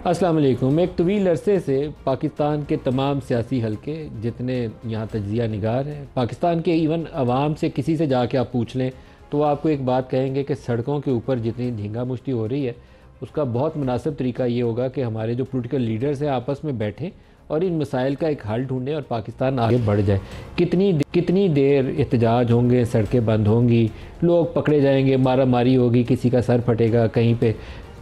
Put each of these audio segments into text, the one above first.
السلام علیکم۔ ایک طویل عرصے سے پاکستان کے تمام سیاسی حلقے جتنے یہاں تجزیہ نگار ہیں، پاکستان کے ایون عوام سے کسی سے جا کے آپ پوچھ لیں تو وہ آپ کو ایک بات کہیں گے کہ سڑکوں کے اوپر جتنی دھینگا مشتی ہو رہی ہے اس کا بہت مناسب طریقہ یہ ہوگا کہ ہمارے جو پولیٹیکل لیڈرز ہیں آپس میں بیٹھیں اور ان مسائل کا ایک حل ڈھونڈیں اور پاکستان آگے بڑھ جائے۔ کتنی دیر احتجاج ہوں گے، سڑکیں بند ہوں گی، لوگ پکڑے جائیں گے، مارا ماری ہوگی، کسی کا سر پھٹے گا، کہیں پہ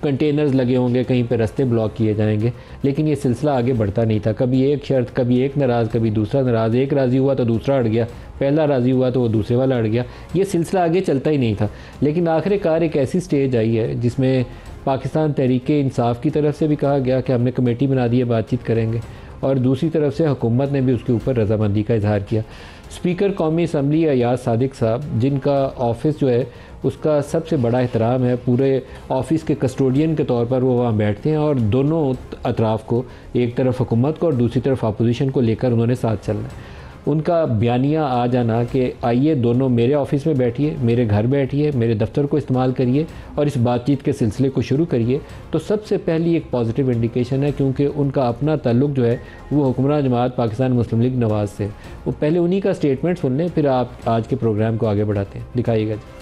کنٹینرز لگے ہوں گے، کہیں پہ رستے بلاک کیے جائیں گے، لیکن یہ سلسلہ آگے بڑھتا نہیں تھا۔ کبھی ایک شرط، کبھی ایک ناراض، کبھی دوسرا ناراض، ایک راضی ہوا تو دوسرا اڑ گیا، پہلا راضی ہوا تو وہ دوسرے والا اڑ گیا، یہ سلسلہ آگے چلتا ہی نہیں تھا۔ لیکن آخر کار ایک ایسی سٹیج آئی ہے جس میں پاکستان تحریک انصاف کی طرف سے بھی کہا گیا کہ ہم نے کمیٹی بنا دی ہے، بات چیت کریں گے، اور دوسری طرف سے حکومت نے بھی اس کے اوپر رضامندی کا اظہار کیا۔ اسپیکر قومی اسمبلی ایاز صادق صاحب، جن کا آفس جو ہے اس کا سب سے بڑا احترام ہے، پورے آفس کے کسٹوڈین کے طور پر وہ وہاں بیٹھتے ہیں اور دونوں اطراف کو، ایک طرف حکومت کو اور دوسری طرف اپوزیشن کو لے کر انہوں نے ساتھ چلنا ہے۔ ان کا بیانیہ آ جانا کہ آئیے دونوں میرے آفس میں بیٹھیے، میرے گھر بیٹھیے، میرے دفتر کو استعمال کریے اور اس بات چیت کے سلسلے کو شروع کریے، تو سب سے پہلی ایک پازیٹیو انڈیکیشن ہے، کیونکہ ان کا اپنا تعلق جو ہے وہ حکمراں جماعت پاکستان مسلم لیگ نواز سے۔ وہ پہلے انہی کا سٹیٹمنٹ سن لیں، پھر آپ آج کے پروگرام کو آگے بڑھاتے ہیں۔ دکھائیے گا جی۔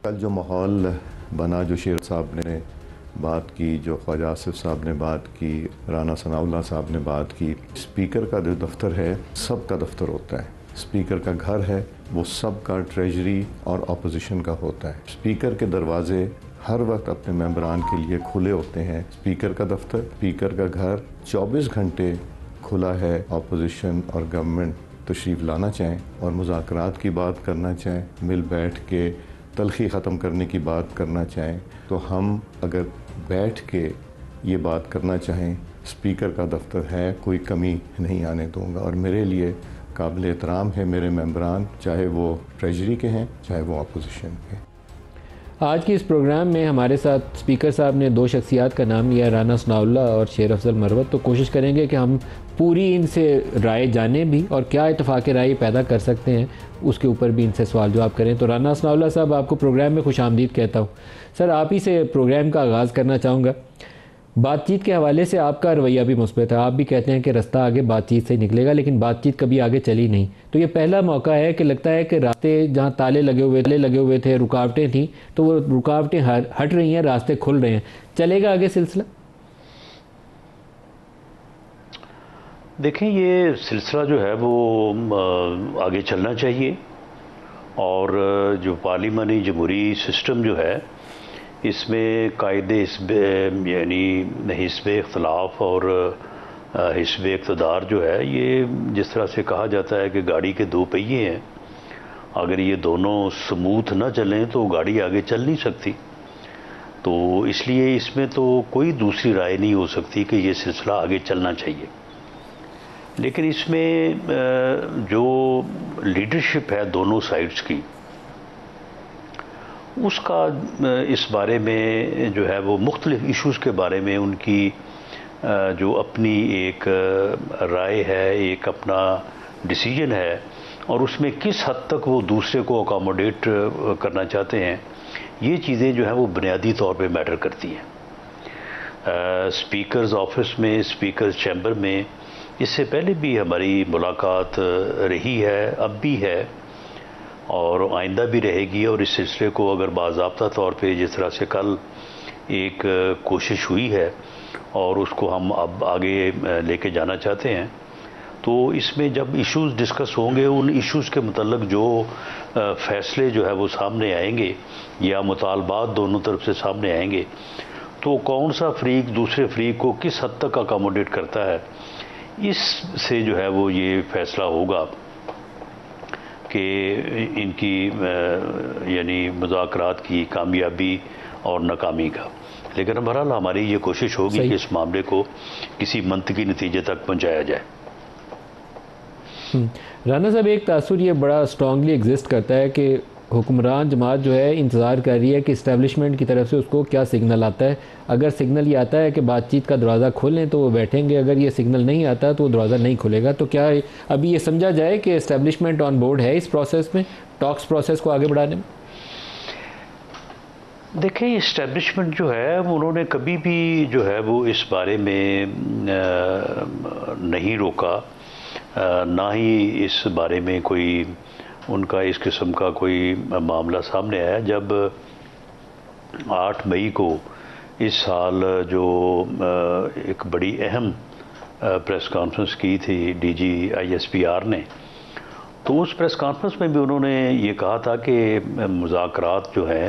کل جو ماحول بنا، جو شیر صاحب نے بات کی، جو خواجہ آصف صاحب نے بات کی، رانا ثناء اللہ صاحب نے بات کی، اسپیکر کا جو دفتر ہے سب کا دفتر ہوتا ہے، اسپیکر کا گھر ہے وہ سب کا ٹریجری اور اپوزیشن کا ہوتا ہے۔ اسپیکر کے دروازے ہر وقت اپنے ممبران کے لیے کھلے ہوتے ہیں۔ اسپیکر کا دفتر، اسپیکر کا گھر 24 گھنٹے کھلا ہے۔ اپوزیشن اور گورنمنٹ تشریف لانا چاہیں اور مذاکرات کی بات کرنا چاہیں، مل بیٹھ کے تلخی ختم کرنے کی بات کرنا چاہیں، تو ہم اگر بیٹھ کے یہ بات کرنا چاہیں، اسپیکر کا دفتر ہے، کوئی کمی نہیں آنے دوں گا۔ اور میرے لیے قابل احترام ہے میرے ممبران، چاہے وہ ٹریجری کے ہیں چاہے وہ اپوزیشن کے ہیں۔ آج کے اس پروگرام میں ہمارے ساتھ اسپیکر صاحب نے دو شخصیات کا نام لیا، رانا ثناء اللہ اور شیر افضل مروت، تو کوشش کریں گے کہ ہم پوری ان سے رائے جانیں بھی اور کیا اتفاق رائے پیدا کر سکتے ہیں اس کے اوپر بھی ان سے سوال جواب کریں۔ تو رانا ثناء اللہ صاحب، آپ کو پروگرام میں خوش آمدید کہتا ہوں۔ سر، آپ ہی سے پروگرام کا آغاز کرنا چاہوں گا۔ بات چیت کے حوالے سے آپ کا رویہ بھی مثبت ہے، آپ بھی کہتے ہیں کہ رستہ آگے بات چیت سے نکلے گا، لیکن بات چیت کبھی آگے چلی نہیں۔ تو یہ پہلا موقع ہے کہ لگتا ہے کہ راستے جہاں تالے لگے ہوئے تھے، رکاوٹیں تھیں، تو وہ رکاوٹیں ہٹ رہی ہیں، راستے کھل رہے ہیں۔ چلے گا آگے سلسلہ؟ دیکھیں، یہ سلسلہ جو ہے وہ آگے چلنا چاہیے، اور جو پارلیمانی جمہوری سسٹم جو ہے اس میں قائد یعنی حزب اختلاف اور حزب اقتدار جو ہے، یہ جس طرح سے کہا جاتا ہے کہ گاڑی کے دو پہیے ہیں، اگر یہ دونوں سموتھ نہ چلیں تو گاڑی آگے چل نہیں سکتی۔ تو اس لیے اس میں تو کوئی دوسری رائے نہیں ہو سکتی کہ یہ سلسلہ آگے چلنا چاہیے۔ لیکن اس میں جو لیڈرشپ ہے دونوں سائڈز کی، اس کا اس بارے میں جو ہے وہ مختلف ایشوز کے بارے میں ان کی جو اپنی ایک رائے ہے، ایک اپنا ڈیسیجن ہے، اور اس میں کس حد تک وہ دوسرے کو اکاموڈیٹ کرنا چاہتے ہیں، یہ چیزیں جو ہیں وہ بنیادی طور پہ میٹر کرتی ہیں۔ اسپیکرز آفس میں، اسپیکرز چیمبر میں اس سے پہلے بھی ہماری ملاقات رہی ہے، اب بھی ہے اور آئندہ بھی رہے گی، اور اس سلسلے کو اگر باضابطہ طور پہ جس طرح سے کل ایک کوشش ہوئی ہے اور اس کو ہم اب آگے لے کے جانا چاہتے ہیں، تو اس میں جب ایشوز ڈسکس ہوں گے، ان ایشوز کے متعلق جو فیصلے جو ہے وہ سامنے آئیں گے یا مطالبات دونوں طرف سے سامنے آئیں گے، تو کون سا فریق دوسرے فریق کو کس حد تک اکاموڈیٹ کرتا ہے، اس سے جو ہے وہ یہ فیصلہ ہوگا کہ ان کی یعنی مذاکرات کی کامیابی اور ناکامی کا۔ لیکن بہرحال ہماری یہ کوشش ہوگی کہ اس معاملے کو کسی منطقی نتیجے تک پہنچایا جائے۔ رانا صاحب، ایک تاثر یہ بڑا اسٹرانگلی ایگزسٹ کرتا ہے کہ حکمران جماعت جو ہے انتظار کر رہی ہے کہ اسٹیبلشمنٹ کی طرف سے اس کو کیا سگنل آتا ہے۔ اگر سگنل یہ آتا ہے کہ بات چیت کا دروازہ کھولیں تو وہ بیٹھیں گے، اگر یہ سگنل نہیں آتا تو وہ دروازہ نہیں کھلے گا۔ تو کیا ابھی یہ سمجھا جائے کہ اسٹیبلشمنٹ آن بورڈ ہے اس پروسیس میں، ٹاکس پروسیس کو آگے بڑھانے میں؟ دیکھیں اسٹیبلشمنٹ جو ہے انہوں نے کبھی بھی جو ہے وہ اس بارے میں نہیں روکا، نہ ہی اس بارے میں کوئی ان کا اس قسم کا کوئی معاملہ سامنے آیا۔ جب 8 مئی کو اس سال جو ایک بڑی اہم پریس کانفرنس کی تھی ڈی جی ISPR نے، تو اس پریس کانفرنس میں بھی انہوں نے یہ کہا تھا کہ مذاکرات جو ہیں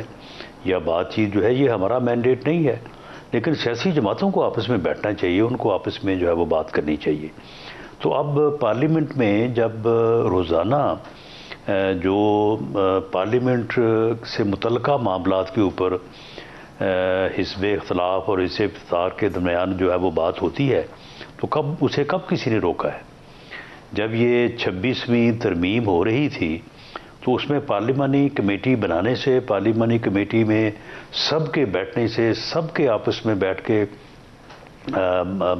یا بات چیت جو ہے یہ ہمارا مینڈیٹ نہیں ہے، لیکن سیاسی جماعتوں کو آپس میں بیٹھنا چاہیے، ان کو آپس میں جو ہے وہ بات کرنی چاہیے۔ تو اب پارلیمنٹ میں جب روزانہ جو پارلیمنٹ سے متعلقہ معاملات کے اوپر حزب اختلاف اور حزب اقتدار کے درمیان جو ہے وہ بات ہوتی ہے، تو کب کسی نے روکا ہے؟ جب یہ 26ویں ترمیم ہو رہی تھی تو اس میں پارلیمانی کمیٹی بنانے سے، پارلیمانی کمیٹی میں سب کے بیٹھنے سے، سب کے آپس میں بیٹھ کے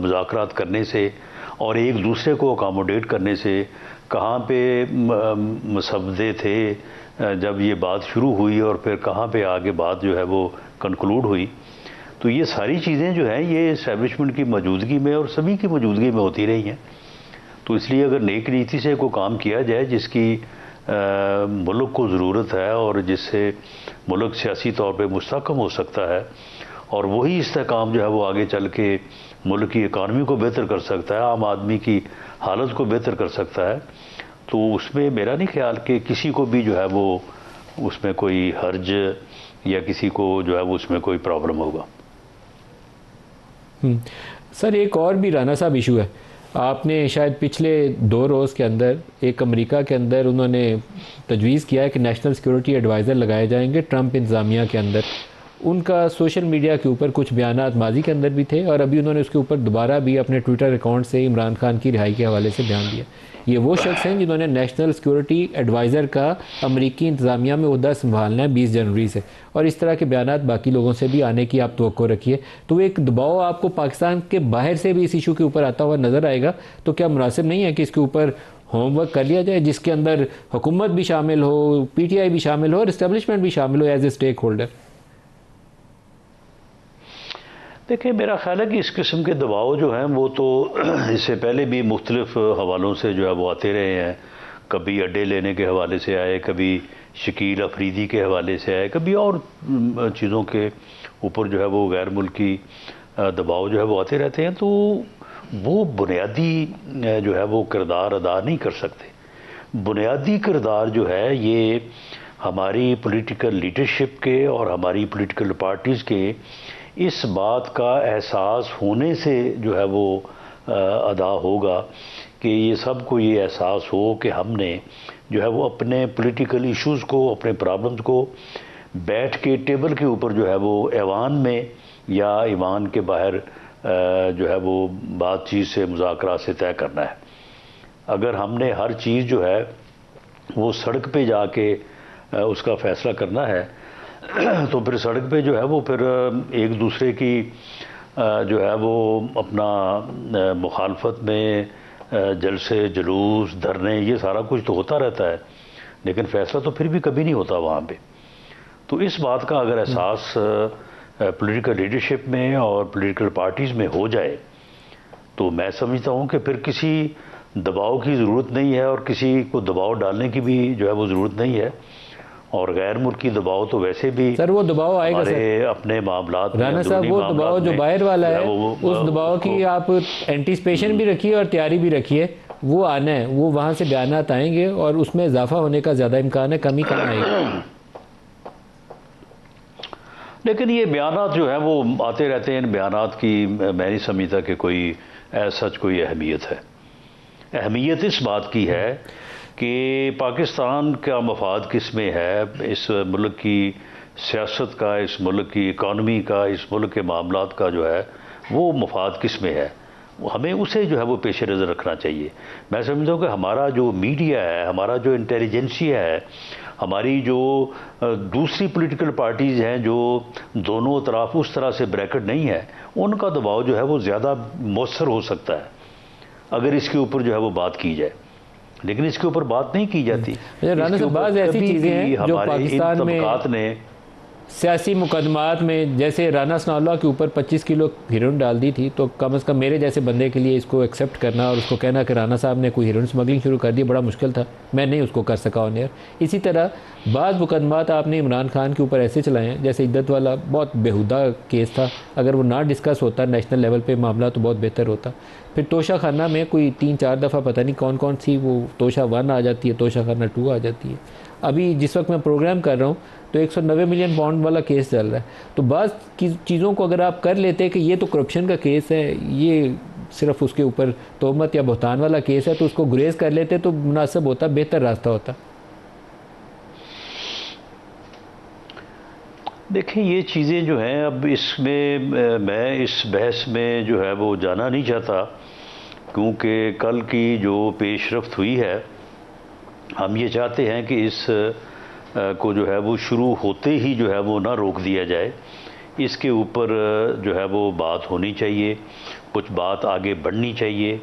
مذاکرات کرنے سے اور ایک دوسرے کو اکاموڈیٹ کرنے سے، کہاں پہ مسودے تھے جب یہ بات شروع ہوئی اور پھر کہاں پہ آگے بات جو ہے وہ کنکلوڈ ہوئی، تو یہ ساری چیزیں جو ہیں یہ اسٹیبلشمنٹ کی موجودگی میں اور سبھی کی موجودگی میں ہوتی رہی ہیں۔ تو اس لیے اگر نیک نیتی سے کوئی کام کیا جائے جس کی ملک کو ضرورت ہے اور جس سے ملک سیاسی طور پہ مستحکم ہو سکتا ہے، اور وہی استحکام جو ہے وہ آگے چل کے ملک کی اکانومی کو بہتر کر سکتا ہے، عام آدمی کی حالت کو بہتر کر سکتا ہے، تو اس میں میرا نہیں خیال کہ کسی کو بھی جو ہے وہ اس میں کوئی حرج یا کسی کو جو ہے وہ اس میں کوئی پرابلم ہوگا۔ سر ایک اور بھی رانا صاحب ایشو ہے، آپ نے شاید پچھلے 2 روز کے اندر ایک امریکہ کے اندر انہوں نے تجویز کیا ہے کہ نیشنل سیکورٹی ایڈوائزر لگائے جائیں گے ٹرمپ انتظامیہ کے اندر۔ ان کا سوشل میڈیا کے اوپر کچھ بیانات ماضی کے اندر بھی تھے اور ابھی انہوں نے اس کے اوپر دوبارہ بھی اپنے ٹویٹر اکاؤنٹ سے عمران خان کی رہائی کے حوالے سے بیان دیا۔ یہ وہ شخص ہیں جنہوں نے نیشنل سیکورٹی ایڈوائزر کا امریکی انتظامیہ میں عہدہ سنبھالنا ہے 20 جنوری سے، اور اس طرح کے بیانات باقی لوگوں سے بھی آنے کی آپ توقع رکھیے۔ تو ایک دباؤ آپ کو پاکستان کے باہر سے بھی اس ایشو کے اوپر آتا ہوا نظر آئے گا، تو کیا مناسب نہیں ہے کہ اس کے اوپر ہوم ورک کر لیا جائے جس کے اندر حکومت بھی شامل ہو، PTI بھی شامل ہو اور اسٹیبلشمنٹ بھی شامل ہو ایز اے اسٹیک ہولڈر؟ دیکھیں میرا خیال ہے کہ اس قسم کے دباؤ جو ہیں وہ تو اس سے پہلے بھی مختلف حوالوں سے جو ہے وہ آتے رہے ہیں، کبھی اڈے لینے کے حوالے سے آئے، کبھی شکیل افریدی کے حوالے سے آئے، کبھی اور چیزوں کے اوپر جو ہے وہ غیر ملکی دباؤ جو ہے وہ آتے رہتے ہیں، تو وہ بنیادی جو ہے وہ کردار ادا نہیں کر سکتے۔ بنیادی کردار جو ہے یہ ہماری پولیٹیکل لیڈرشپ کے اور ہماری پولیٹیکل پارٹیز کے اس بات کا احساس ہونے سے جو ہے وہ ادا ہوگا کہ یہ سب کو یہ احساس ہو کہ ہم نے جو ہے وہ اپنے پولیٹیکل ایشوز کو، اپنے پرابلمز کو بیٹھ کے ٹیبل کے اوپر جو ہے وہ ایوان میں یا ایوان کے باہر جو ہے وہ بات چیت سے، مذاکرات سے طے کرنا ہے۔ اگر ہم نے ہر چیز جو ہے وہ سڑک پہ جا کے اس کا فیصلہ کرنا ہے تو پھر سڑک پہ جو ہے وہ پھر ایک دوسرے کی جو ہے وہ اپنا مخالفت میں جلسے، جلوس، دھرنے، یہ سارا کچھ تو ہوتا رہتا ہے، لیکن فیصلہ تو پھر بھی کبھی نہیں ہوتا وہاں پہ۔ تو اس بات کا اگر احساس پولیٹیکل لیڈرشپ میں اور پولیٹیکل پارٹیز میں ہو جائے تو میں سمجھتا ہوں کہ پھر کسی دباؤ کی ضرورت نہیں ہے اور کسی کو دباؤ ڈالنے کی بھی جو ہے وہ ضرورت نہیں ہے، اور غیر ملکی دباؤ تو ویسے بھی سر وہ دباؤ آئے گا ہمارے اپنے معاملات میں، رانا صاحب وہ دباؤ جو باہر والا ہے اس دباؤ کی آپ اینٹیسپیشن بھی رکھیے اور تیاری بھی رکھیے، وہ آنا ہے، وہ وہاں سے بیانات آئیں گے اور اس میں اضافہ ہونے کا زیادہ امکان ہے، کمی کم آئے گی۔ لیکن یہ بیانات جو ہیں وہ آتے رہتے ہیں، ان بیانات کی میں نہیں سمجھتا کہ کوئی سچ کوئی اہمیت ہے۔ اہمیت اس بات کی ہے کہ پاکستان کا مفاد کس میں ہے، اس ملک کی سیاست کا، اس ملک کی اکانومی کا، اس ملک کے معاملات کا جو ہے وہ مفاد کس میں ہے، ہمیں اسے جو ہے وہ پیش نظر رکھنا چاہیے۔ میں سمجھتا ہوں کہ ہمارا جو میڈیا ہے، ہمارا جو انٹیلیجنسیا ہے، ہماری جو دوسری پولیٹیکل پارٹیز ہیں جو دونوں طرف اس طرح سے بریکٹ نہیں ہے، ان کا دباؤ جو ہے وہ زیادہ مؤثر ہو سکتا ہے اگر اس کے اوپر جو ہے وہ بات کی جائے، لیکن اس کے اوپر بات نہیں کی جاتی۔ رانا صاحب بعض ایسی چیزیں ہیں جو پاکستان میں سیاسی مقدمات میں جیسے رانا ثناء اللہ کے اوپر 25 کلو ہیروئن ڈال دی تھی، تو کم از کم میرے جیسے بندے کے لیے اس کو ایکسیپٹ کرنا اور اس کو کہنا کہ رانا صاحب نے کوئی ہیروئن سمگلنگ شروع کر دی بڑا مشکل تھا، میں نہیں اس کو کر سکا آن ایئر۔ اسی طرح بعض مقدمات آپ نے عمران خان کے اوپر ایسے چلائے ہیں، جیسے عدت والا بہت بیہودہ کیس تھا، اگر وہ نہ ڈسکس ہوتا نیشنل لیول پہ معاملہ تو بہت بہتر ہوتا۔ پھر توشہ خانہ میں کوئی 3-4 دفعہ پتہ نہیں کون کون سی وہ توشہ 1 آ جاتی ہے، توشہ خانہ 2 آ جاتی ہے۔ ابھی جس وقت میں پروگرام کر رہا ہوں تو 190 ملین پاؤنڈ والا کیس چل رہا ہے، تو بعض چیزوں کو اگر آپ کر لیتے کہ یہ تو کرپشن کا کیس ہے، یہ صرف اس کے اوپر تہمت یا بہتان والا کیس ہے، تو اس کو گریز کر لیتے تو مناسب ہوتا، بہتر راستہ ہوتا۔ دیکھیں یہ چیزیں جو ہیں، اب اس میں میں اس بحث میں جو ہے وہ جانا نہیں چاہتا، کیونکہ کل کی جو پیش رفت ہوئی ہے، ہم یہ چاہتے ہیں کہ اس کو جو ہے وہ شروع ہوتے ہی جو ہے وہ نہ روک دیا جائے، اس کے اوپر جو ہے وہ بات ہونی چاہیے، کچھ بات آگے بڑھنی چاہیے،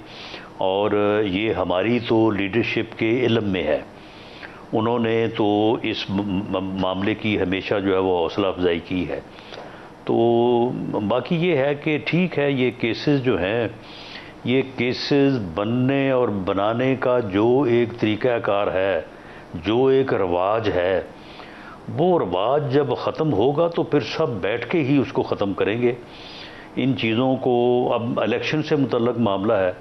اور یہ ہماری تو لیڈرشپ کے علم میں ہے، انہوں نے تو اس معاملے کی ہمیشہ جو ہے وہ حوصلہ افزائی کی ہے۔ تو باقی یہ ہے کہ ٹھیک ہے، یہ کیسز جو ہیں، یہ کیسز بننے اور بنانے کا جو ایک طریقہ کار ہے، جو ایک رواج ہے، وہ رواج جب ختم ہوگا تو پھر سب بیٹھ کے ہی اس کو ختم کریں گے۔ ان چیزوں کو اب الیکشن سے متعلق معاملہ ہے،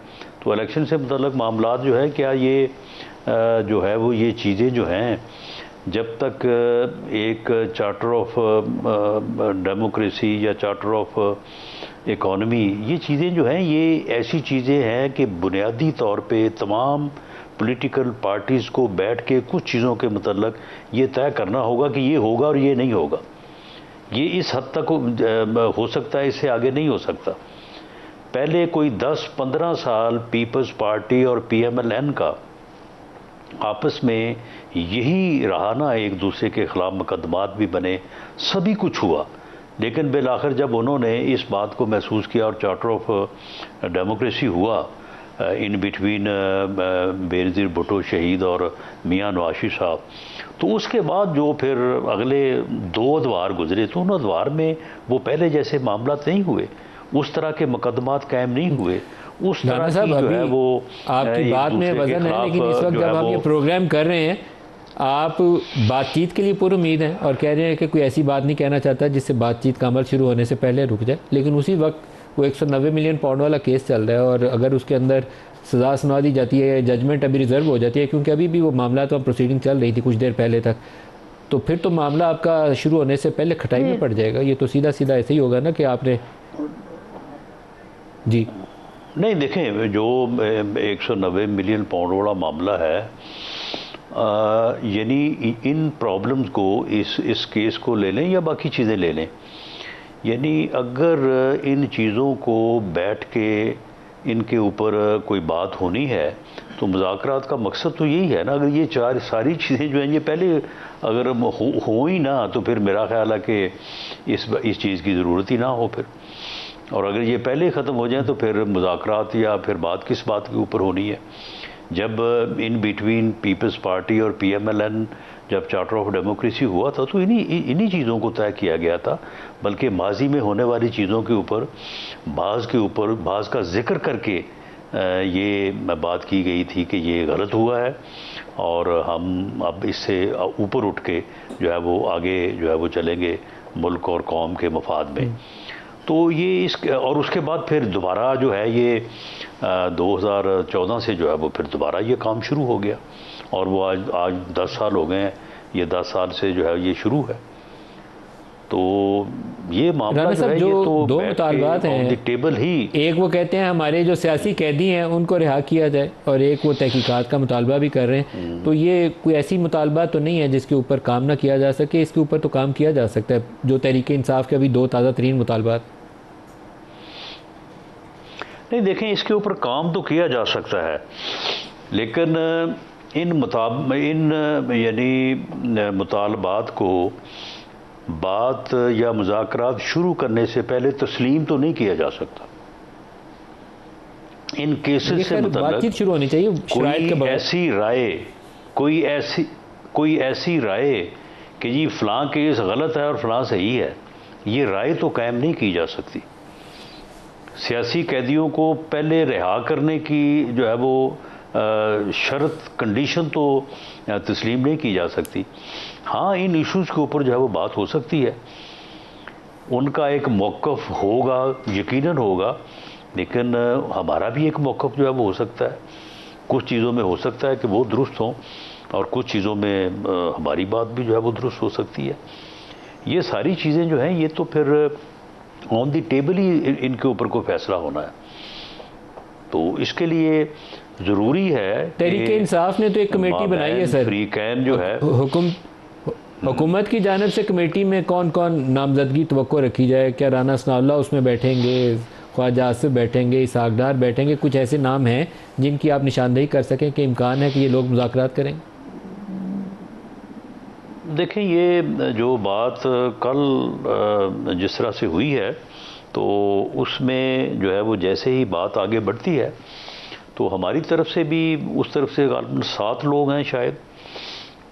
تو الیکشن سے متعلق معاملات جو ہے، کیا یہ جو ہے وہ یہ چیزیں جو ہیں، جب تک ایک چارٹر آف ڈیموکریسی یا چارٹر آف اکانومی، یہ چیزیں جو ہیں، یہ ایسی چیزیں ہیں کہ بنیادی طور پہ تمام پولیٹیکل پارٹیز کو بیٹھ کے کچھ چیزوں کے متعلق یہ طے کرنا ہوگا کہ یہ ہوگا اور یہ نہیں ہوگا، یہ اس حد تک ہو سکتا ہے، اس سے آگے نہیں ہو سکتا۔ پہلے کوئی 10-15 سال پیپلز پارٹی اور پی ایم ایل این کا آپس میں یہی رہا نا، ایک دوسرے کے خلاف مقدمات بھی بنے، سبھی کچھ ہوا، لیکن بالآخر جب انہوں نے اس بات کو محسوس کیا اور چارٹر آف ڈیموکریسی ہوا ان بٹوین بینظیر بھٹو شہید اور میاں نواز شریف صاحب، تو اس کے بعد جو پھر اگلے 2 ادوار گزرے، تو ان ادوار میں وہ پہلے جیسے معاملات نہیں ہوئے، اس طرح کے مقدمات قائم نہیں ہوئے، اس طرح کی جو ہے وہ آپ کی بات میں وزن ہے، لیکن اس وقت جب ہم یہ پروگرام کر رہے ہیں، آپ بات چیت کے لیے پر امید ہیں اور کہہ رہے ہیں کہ کوئی ایسی بات نہیں کہنا چاہتا جس سے بات چیت کا عمل شروع ہونے سے پہلے رک جائے، لیکن اسی وقت وہ 190 ملین پاؤنڈ والا کیس چل رہا ہے، اور اگر اس کے اندر سزا سنا دی جاتی ہے، ججمنٹ ابھی ریزرو ہو جاتی ہے، کیونکہ ابھی بھی وہ معاملات اور پروسیڈنگ چل رہی تھی کچھ دیر پہلے تک، تو پھر تو معاملہ آپ کا شروع ہونے سے پہلے کھٹائی میں پڑ جائے گا۔ یہ تو سیدھا سیدھا ایسے ہی ہوگا نا کہ آپ نے جی نہیں، دیکھیں جو 190 ملین پاؤنڈ والا معاملہ ہے، یعنی ان پرابلمز کو، اس کیس کو لے لیں یا باقی چیزیں لے لیں، یعنی اگر ان چیزوں کو بیٹھ کے ان کے اوپر کوئی بات ہونی ہے تو مذاکرات کا مقصد تو یہی ہے نا۔ اگر یہ ساری چیزیں جو ہیں یہ پہلے اگر ہوں ہی نہ، تو پھر میرا خیال ہے کہ اس چیز کی ضرورت ہی نہ ہو پھر، اور اگر یہ پہلے ختم ہو جائیں تو پھر مذاکرات یا پھر بات کس بات کے اوپر ہونی ہے۔ جب ان بٹوین پیپلز پارٹی اور پی ایم ایل این جب چارٹر آف ڈیموکریسی ہوا تھا تو انہی چیزوں کو طے کیا گیا تھا، بلکہ ماضی میں ہونے والی چیزوں کے اوپر بعض کا ذکر کر کے یہ بات کی گئی تھی کہ یہ غلط ہوا ہے، اور ہم اب اس سے اوپر اٹھ کے جو ہے وہ آگے جو ہے وہ چلیں گے ملک اور قوم کے مفاد میں۔ تو یہ اور اس کے بعد پھر دوبارہ جو ہے یہ 2014 سے جو ہے وہ پھر دوبارہ یہ کام شروع ہو گیا، اور وہ آج 10 سال ہو گئے ہیں، یہ 10 سال سے جو ہے یہ شروع ہے۔ تو یہ معاملہ جو ہے یہ تو 2 مطالبات ہیں، ٹیبل ہی، ایک وہ کہتے ہیں ہمارے جو سیاسی قیدی ہیں ان کو رہا کیا جائے، اور ایک وہ تحقیقات کا مطالبہ بھی کر رہے ہیں، تو یہ کوئی ایسی مطالبات تو نہیں ہے جس کے اوپر کام نہ کیا جا سکے، اس کے اوپر تو کام کیا جا سکتا ہے، جو تحریک انصاف کے ابھی 2 تازہ ترین مطالبات۔ نہیں دیکھیں، اس کے اوپر کام تو کیا جا سکتا ہے، لیکن ان یعنی مطالبات کو بات یا مذاکرات شروع کرنے سے پہلے تسلیم تو نہیں کیا جا سکتا۔ ان کیسز سے بات چیت شروع ہونی چاہیے، کوئی ایسی رائے کہ جی فلاں کیس غلط ہے اور فلاں صحیح ہے، یہ رائے تو قائم نہیں کی جا سکتی۔ سیاسی قیدیوں کو پہلے رہا کرنے کی جو ہے وہ شرط کنڈیشن تو تسلیم نہیں کی جا سکتی۔ ہاں ان ایشوز کے اوپر جو ہے وہ بات ہو سکتی ہے، ان کا ایک موقف ہوگا، یقیناً ہوگا، لیکن ہمارا بھی ایک موقف جو ہے وہ ہو سکتا ہے۔ کچھ چیزوں میں ہو سکتا ہے کہ وہ درست ہوں اور کچھ چیزوں میں ہماری بات بھی جو ہے وہ درست ہو سکتی ہے۔ یہ ساری چیزیں جو ہیں یہ تو پھر آن دی ٹیبل ہی ان کے اوپر کوئی فیصلہ ہونا ہے۔ تو اس کے لیے ضروری ہے، تحریک انصاف نے تو ایک کمیٹی بنائی ہے سر، فریقین جو ہے حکومت کی جانب سے کمیٹی میں کون کون نامزدگی توقع رکھی جائے؟ کیا رانا ثناء اللہ اس میں بیٹھیں گے، خواجہ آصف بیٹھیں گے، اسحاق ڈار بیٹھیں گے؟ کچھ ایسے نام ہیں جن کی آپ نشاندہی کر سکیں کہ امکان ہے کہ یہ لوگ مذاکرات کریں؟ دیکھیں یہ جو بات کل جس طرح سے ہوئی ہے تو اس میں جو ہے وہ جیسے ہی بات آگے بڑھتی ہے تو ہماری طرف سے بھی اس طرف سے غالباً 7 لوگ ہیں شاید،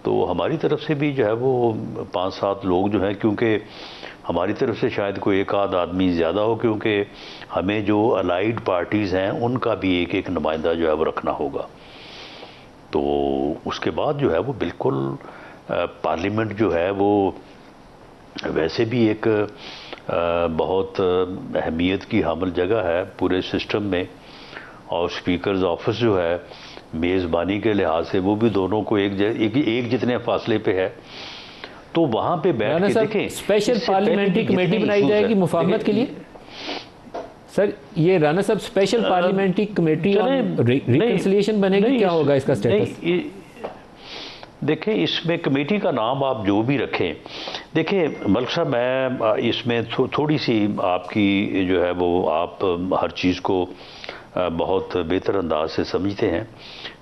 تو ہماری طرف سے بھی جو ہے وہ 5-7 لوگ جو ہیں، کیونکہ ہماری طرف سے شاید کوئی ایک آدھ آدمی زیادہ ہو، کیونکہ ہمیں جو الائیڈ پارٹیز ہیں ان کا بھی ایک نمائندہ جو ہے وہ رکھنا ہوگا۔ تو اس کے بعد جو ہے وہ بالکل پارلیمنٹ جو ہے وہ ویسے بھی ایک بہت اہمیت کی حامل جگہ ہے پورے سسٹم میں، اور اسپیکرز آفس جو ہے میزبانی کے لحاظ سے وہ بھی دونوں کو ایک جتنے فاصلے پہ ہے، تو وہاں پہ بیٹھ کے دیکھیں اسپیشل پارلیمنٹری کمیٹی بنائی جائے گی مفاہمت کے لیے۔ سر یہ رانا صاحب اسپیشل پارلیمنٹری کمیٹی ریکنسلیشن بنے گی، کیا ہوگا اس کا سٹیٹس؟ دیکھیں اس میں کمیٹی کا نام آپ جو بھی رکھیں، دیکھیں ملک صاحب میں اس میں تھوڑی سی آپ کی جو ہے وہ آپ ہر چیز کو بہت بہتر انداز سے سمجھتے ہیں،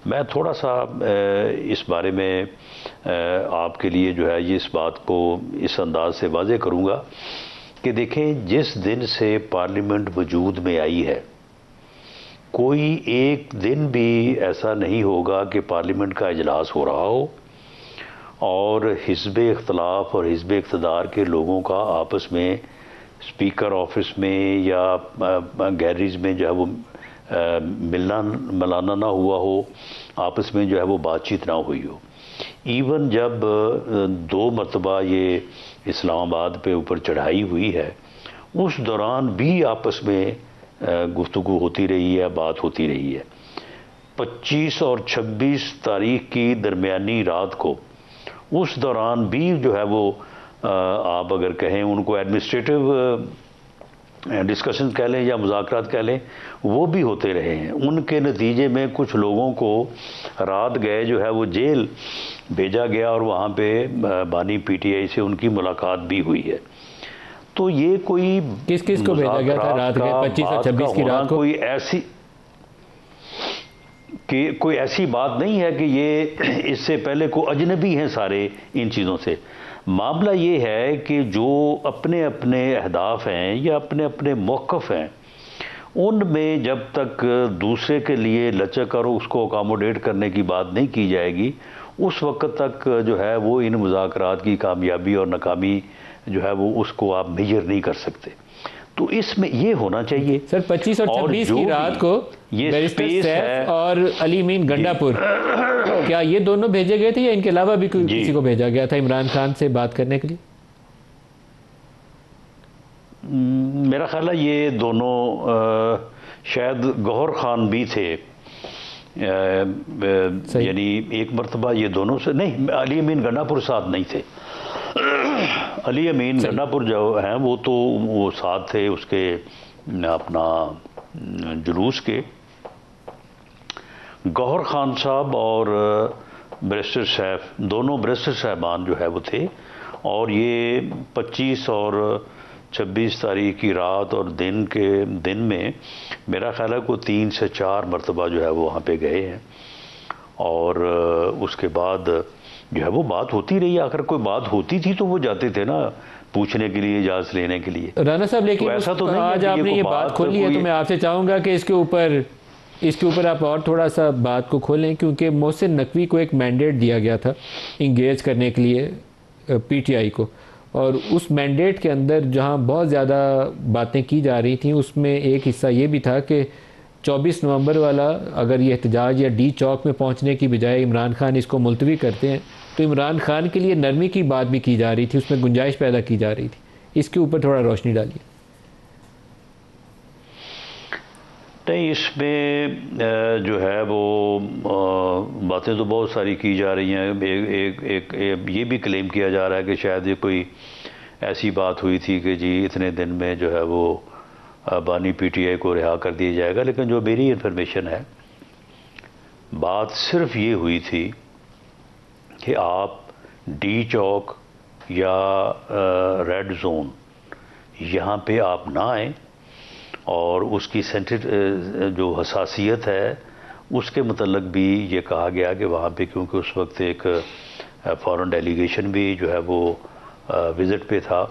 میں تھوڑا سا اس بارے میں آپ کے لیے جو ہے یہ اس بات کو اس انداز سے واضح کروں گا کہ دیکھیں جس دن سے پارلیمنٹ وجود میں آئی ہے کوئی ایک دن بھی ایسا نہیں ہوگا کہ پارلیمنٹ کا اجلاس ہو رہا ہو اور حزب اختلاف اور حزب اقتدار کے لوگوں کا آپس میں اسپیکر آفس میں یا گیلریز میں جو ہے وہ ملنا ملانا نہ ہوا ہو، آپس میں جو ہے وہ بات چیت نہ ہوئی ہو۔ ایون جب 2 مرتبہ یہ اسلام آباد پہ اوپر چڑھائی ہوئی ہے اس دوران بھی آپس میں گفتگو ہوتی رہی ہے، بات ہوتی رہی ہے۔ 25 اور 26 تاریخ کی درمیانی رات کو اس دوران بھی جو ہے وہ آپ اگر کہیں ان کو ایڈمنسٹریٹو ڈسکشن کہہ لیں یا مذاکرات کہہ لیں، وہ بھی ہوتے رہے ہیں۔ ان کے نتیجے میں کچھ لوگوں کو رات گئے جو ہے وہ جیل بھیجا گیا اور وہاں پہ بانی پی ٹی آئی سے ان کی ملاقات بھی ہوئی ہے۔ تو یہ کوئی کس کو بھیجا گیا تھا رات گئے 25 اور 26 کی رات کو؟ کوئی ایسی بات نہیں ہے کہ یہ اس سے پہلے کو اجنبی ہیں سارے ان چیزوں سے۔ معاملہ یہ ہے کہ جو اپنے اپنے اہداف ہیں یا اپنے اپنے موقف ہیں ان میں جب تک دوسرے کے لیے لچک اور اس کو اکاموڈیٹ کرنے کی بات نہیں کی جائے گی اس وقت تک جو ہے وہ ان مذاکرات کی کامیابی اور ناکامی جو ہے وہ اس کو آپ میجر نہیں کر سکتے۔ تو اس میں یہ ہونا چاہیے سر 25 اور 26 کی رات کو بیرسٹر سیف اور علی امین گنڈا پور کیا یہ دونوں بھیجے گئے تھے یا ان کے علاوہ بھی کسی کو بھیجا گیا تھا عمران خان سے بات کرنے کے لیے؟ میرا خیال ہے یہ دونوں شاید گوہر خان بھی تھے، یعنی ایک مرتبہ یہ دونوں سے نہیں، علی امین گنڈا پور ساتھ نہیں تھے۔ علی امین گنڈا پور جو ہیں وہ تو وہ ساتھ تھے اس کے اپنا جلوس کے۔ گوہر خان صاحب اور بیرسٹر سیف دونوں بیرسٹر صاحبان جو ہے وہ تھے، اور یہ 25 اور 26 تاریخ کی رات اور دن میں میرا خیال ہے کوئی 3 سے 4 مرتبہ جو ہے وہ وہاں پہ گئے ہیں، اور اس کے بعد جو ہے وہ بات ہوتی رہی۔ اگر کوئی بات ہوتی تھی تو وہ جاتے تھے نا پوچھنے کے لیے، اجازت لینے کے لیے۔ رانا صاحب لیکن ایسا تو نہیں آج آپ نے یہ بات کھولی ہے تو میں آپ سے چاہوں گا کہ اس کے اوپر آپ اور تھوڑا سا بات کو کھولیں، کیونکہ محسن نقوی کو ایک مینڈیٹ دیا گیا تھا انگیج کرنے کے لیے پی ٹی آئی کو، اور اس مینڈیٹ کے اندر جہاں بہت زیادہ باتیں کی جا رہی تھیں اس میں ایک حصہ یہ بھی تھا کہ 24 نومبر والا اگر یہ احتجاج یا ڈی چوک میں پہنچنے کی بجائے عمران خان اس کو ملتوی کرتے ہیں تو عمران خان کے لیے نرمی کی بات بھی کی جا رہی تھی، اس میں گنجائش پیدا کی جا رہی تھی، اس کے اوپر تھوڑا روشنی ڈالیے۔ نہیں، اس میں جو ہے وہ باتیں تو بہت ساری کی جا رہی ہیں۔ ایک یہ بھی کلیم کیا جا رہا ہے کہ شاید یہ کوئی ایسی بات ہوئی تھی کہ جی اتنے دن میں جو ہے وہ بانی پی ٹی آئی کو رہا کر دیا جائے گا، لیکن جو میری انفارمیشن ہے بات صرف یہ ہوئی تھی کہ آپ ڈی چوک یا ریڈ زون یہاں پہ آپ نہ آئیں، اور اس کی جو حساسیت ہے اس کے متعلق بھی یہ کہا گیا کہ وہاں پہ کیونکہ اس وقت ایک فارن ڈیلیگیشن بھی جو ہے وہ وزٹ پہ تھا،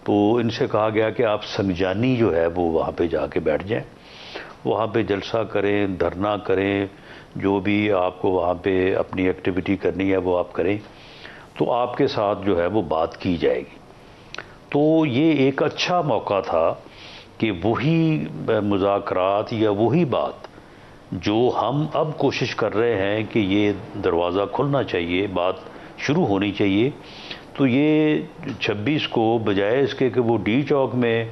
تو ان سے کہا گیا کہ آپ سنجانی جو ہے وہ وہاں پہ جا کے بیٹھ جائیں، وہاں پہ جلسہ کریں، دھرنا کریں، جو بھی آپ کو وہاں پہ اپنی ایکٹیویٹی کرنی ہے وہ آپ کریں، تو آپ کے ساتھ جو ہے وہ بات کی جائے گی۔ تو یہ ایک اچھا موقع تھا کہ وہی مذاکرات یا وہی بات جو ہم اب کوشش کر رہے ہیں کہ یہ دروازہ کھلنا چاہیے، بات شروع ہونی چاہیے، تو یہ 26 کو بجائے اس کے کہ وہ ڈی چوک میں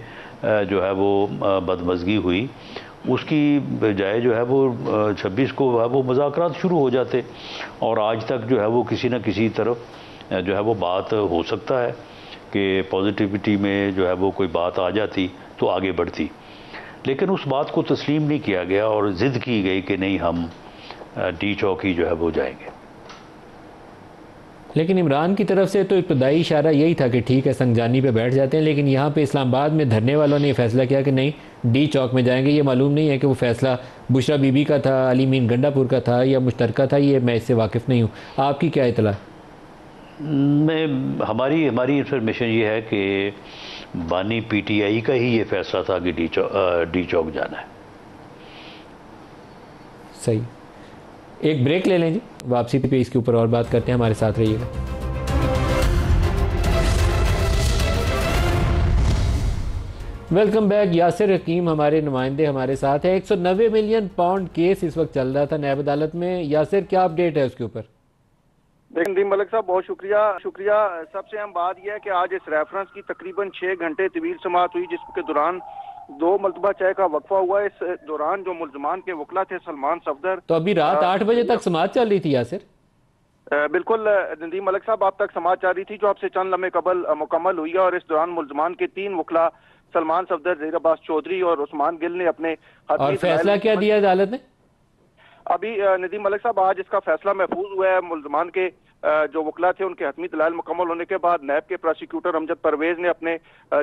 جو ہے وہ بدمزگی ہوئی، اس کی بجائے جو ہے وہ 26 کو وہ مذاکرات شروع ہو جاتے، اور آج تک جو ہے وہ کسی نہ کسی طرف جو ہے وہ بات ہو سکتا ہے کہ پازیٹیوٹی میں جو ہے وہ کوئی بات آ جاتی تو آگے بڑھتی، لیکن اس بات کو تسلیم نہیں کیا گیا اور ضد کی گئی کہ نہیں ہم ڈی چوک ہی جو ہے وہ جائیں گے۔ لیکن عمران کی طرف سے تو ابتدائی اشارہ یہی تھا کہ ٹھیک ہے سنجانی پہ بیٹھ جاتے ہیں، لیکن یہاں پہ اسلام آباد میں دھرنے والوں نے یہ فیصلہ کیا کہ نہیں ڈی چوک میں جائیں گے۔ یہ معلوم نہیں ہے کہ وہ فیصلہ بشرا بی بی کا تھا، علی مین گنڈا پور کا تھا یا مشترکہ تھا، یہ میں اس سے واقف نہیں ہوں، آپ کی کیا اطلاع؟ ہماری انفارمیشن یہ ہے کہ بانی پی ٹی آئی کا ہی یہ فیصلہ تھا کہ ڈی چوک جانا ہے۔ صحیح، ایک بریک لے لیں جی، واپسی پہ اس کے اوپر اور بات کرتے ہیں، ہمارے ساتھ رہیے گا۔ Welcome back. یاسر حکیم ہمارے نمائندے ہمارے ساتھ ہیں۔ 190 ملین پاؤنڈ کیس اس وقت چل رہا تھا نیب عدالت میں، یاسر کیا اپڈیٹ ہے اس کے اوپر؟ دیکھیں ندیم ملک صاحب بہت شکریہ۔ سب سے اہم بات یہ ہے کہ آج اس ریفرنس کی تقریباً 6 گھنٹے طویل سماعت ہوئی، جس کے دوران 2 مرتبہ چائے کا وقفہ ہوا۔ اس دوران جو ملزمان کے وکلا تھے سلمان صفدر، تو ابھی رات 8 بجے تک سماعت چل رہی تھی یاسر؟ بالکل ندیم ملک صاحب، آپ تک سماعت چل رہی تھی جو آپ سے چند لمحے قبل مکمل ہوئی ہے، اور اس دوران ملزمان کے 3 وکلا سلمان صفدر، زہیر عباس چودھری اور عثمان گل نے اپنے اور فیصلہ کیا دیا عدالت نے؟ ابھی ندیم ملک صاحب آج اس کا فیصلہ محفوظ ہوا ہے۔ ملزمان کے جو وکلا تھے ان کے حتمی دلائل مکمل ہونے کے بعد نیب کے پروسیکیوٹر امجد پرویز نے اپنے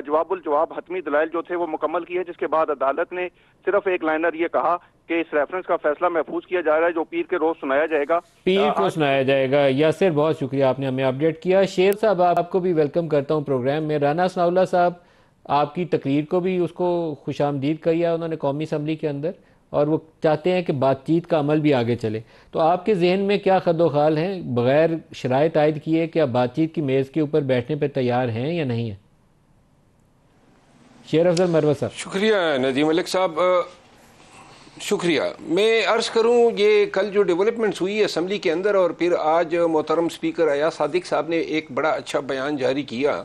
جواب الجواب حتمی دلائل جو تھے وہ مکمل کیے، جس کے بعد عدالت نے صرف ایک لائنر یہ کہا کہ اس ریفرنس کا فیصلہ محفوظ کیا جا رہا ہے، جو پیر کے روز سنایا جائے گا، پیر کو سنایا جائے گا۔ یاسر بہت شکریہ، آپ نے ہمیں اپڈیٹ کیا۔ شیر صاحب آپ کو بھی ویلکم کرتا ہوں پروگرام میں۔ رانا ثناء اللہ صاحب آپ کی تقریر کو بھی اس کو خوش آمدید کہا انہوں نے قومی اسمبلی کے اندر، اور وہ چاہتے ہیں کہ بات چیت کا عمل بھی آگے چلے، تو آپ کے ذہن میں کیا خد و خال ہیں؟ بغیر شرائط عائد کیے کہ آپ بات چیت کی میز کے اوپر بیٹھنے پہ تیار ہیں یا نہیں ہیں؟ شیر افضل مروت صاحب۔ شکریہ ندیم ملک صاحب، شکریہ۔ میں عرض کروں یہ کل جو ڈیولپمنٹس ہوئی اسمبلی کے اندر، اور پھر آج محترم اسپیکر ایاز صادق صاحب نے ایک بڑا اچھا بیان جاری کیا،